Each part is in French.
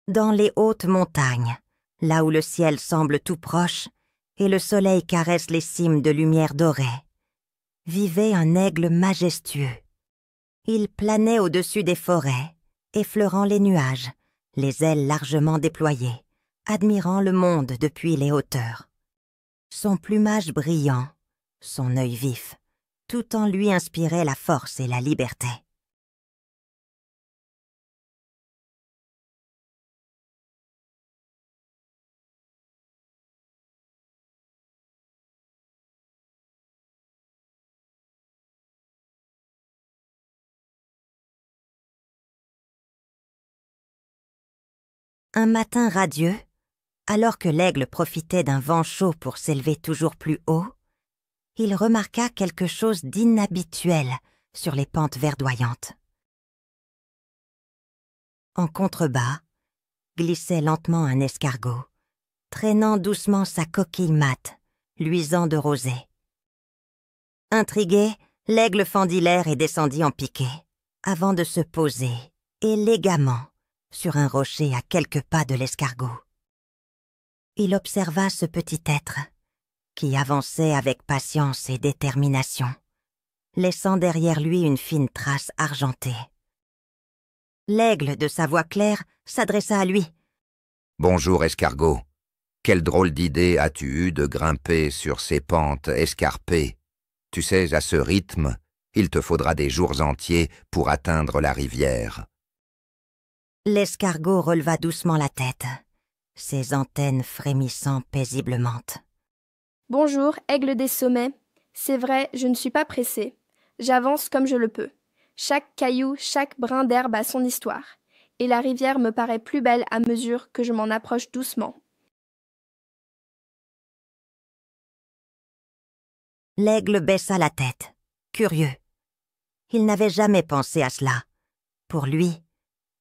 Dans les hautes montagnes, là où le ciel semble tout proche et le soleil caresse les cimes de lumière dorée, vivait un aigle majestueux. Il planait au-dessus des forêts, effleurant les nuages, les ailes largement déployées, admirant le monde depuis les hauteurs. Son plumage brillant, son œil vif, tout en lui inspirait la force et la liberté. Un matin radieux, alors que l'aigle profitait d'un vent chaud pour s'élever toujours plus haut, il remarqua quelque chose d'inhabituel sur les pentes verdoyantes. En contrebas, glissait lentement un escargot, traînant doucement sa coquille mate, luisant de rosée. Intrigué, l'aigle fendit l'air et descendit en piqué, avant de se poser, élégamment, sur un rocher à quelques pas de l'escargot. Il observa ce petit être, qui avançait avec patience et détermination, laissant derrière lui une fine trace argentée. L'aigle, de sa voix claire, s'adressa à lui. « Bonjour, escargot. Quelle drôle d'idée as-tu eue de grimper sur ces pentes escarpées? Tu sais, à ce rythme, il te faudra des jours entiers pour atteindre la rivière. » L'escargot releva doucement la tête, ses antennes frémissant paisiblement. « Bonjour, aigle des sommets. C'est vrai, je ne suis pas pressé. J'avance comme je le peux. Chaque caillou, chaque brin d'herbe a son histoire. Et la rivière me paraît plus belle à mesure que je m'en approche doucement. » L'aigle baissa la tête, curieux. Il n'avait jamais pensé à cela. Pour lui,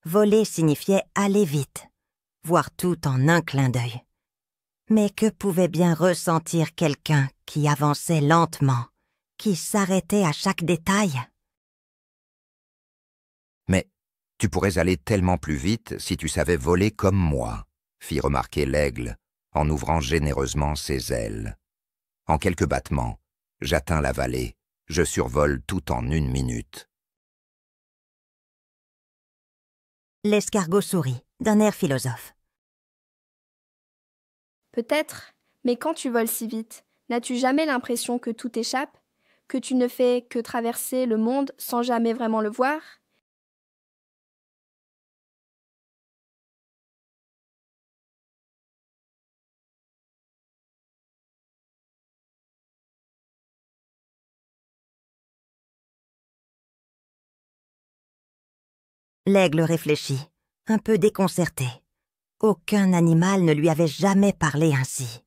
voler signifiait aller vite, voir tout en un clin d'œil. Mais que pouvait bien ressentir quelqu'un qui avançait lentement, qui s'arrêtait à chaque détail? « Mais tu pourrais aller tellement plus vite si tu savais voler comme moi, » fit remarquer l'aigle, en ouvrant généreusement ses ailes. « En quelques battements, j'atteins la vallée, je survole tout en 1 minute. » L'escargot sourit, d'un air philosophe. « Peut-être, mais quand tu voles si vite, n'as-tu jamais l'impression que tout t'échappe, que tu ne fais que traverser le monde sans jamais vraiment le voir ? » L'aigle réfléchit, un peu déconcerté. Aucun animal ne lui avait jamais parlé ainsi.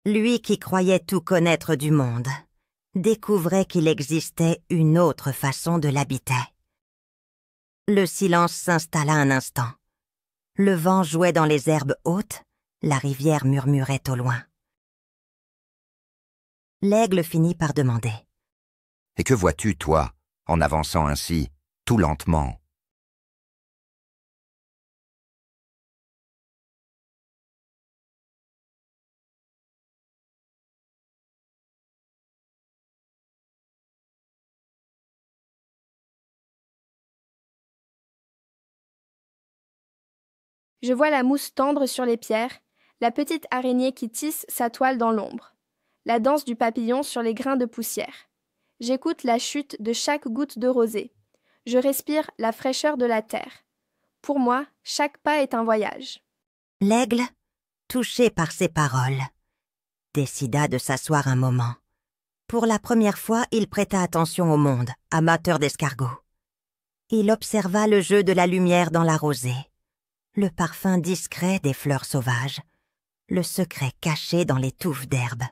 Lui qui croyait tout connaître du monde, découvrait qu'il existait une autre façon de l'habiter. Le silence s'installa un instant. Le vent jouait dans les herbes hautes, la rivière murmurait au loin. L'aigle finit par demander. « Et que vois-tu, toi, en avançant ainsi, tout lentement ?» Je vois la mousse tendre sur les pierres, la petite araignée qui tisse sa toile dans l'ombre, la danse du papillon sur les grains de poussière. J'écoute la chute de chaque goutte de rosée. Je respire la fraîcheur de la terre. Pour moi, chaque pas est un voyage. L'aigle, touché par ces paroles, décida de s'asseoir un moment. Pour la première fois, il prêta attention au monde, amateur d'escargots. Il observa le jeu de la lumière dans la rosée, le parfum discret des fleurs sauvages, le secret caché dans les touffes d'herbe.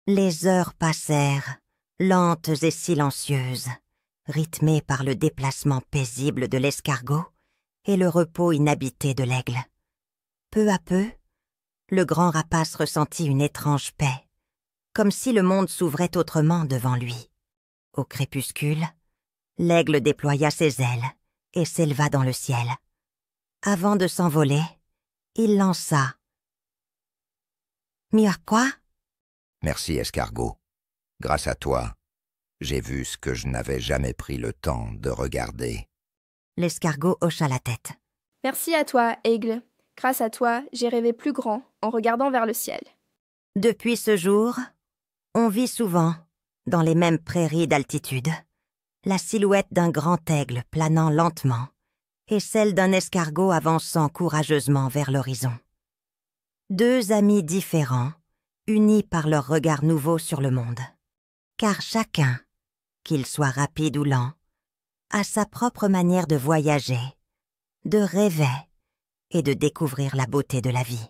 Les heures passèrent, lentes et silencieuses, rythmées par le déplacement paisible de l'escargot et le repos inhabité de l'aigle. Peu à peu, le grand rapace ressentit une étrange paix, comme si le monde s'ouvrait autrement devant lui. Au crépuscule, l'aigle déploya ses ailes et s'éleva dans le ciel. Avant de s'envoler, il lança. « Miauquois ?» Merci, escargot. Grâce à toi, j'ai vu ce que je n'avais jamais pris le temps de regarder. L'escargot hocha la tête. Merci à toi, Aigle. Grâce à toi, j'ai rêvé plus grand en regardant vers le ciel. Depuis ce jour, on vit souvent, dans les mêmes prairies d'altitude, la silhouette d'un grand aigle planant lentement et celle d'un escargot avançant courageusement vers l'horizon. Deux amis différents, unis par leur regard nouveau sur le monde. Car chacun, qu'il soit rapide ou lent, a sa propre manière de voyager, de rêver et de découvrir la beauté de la vie.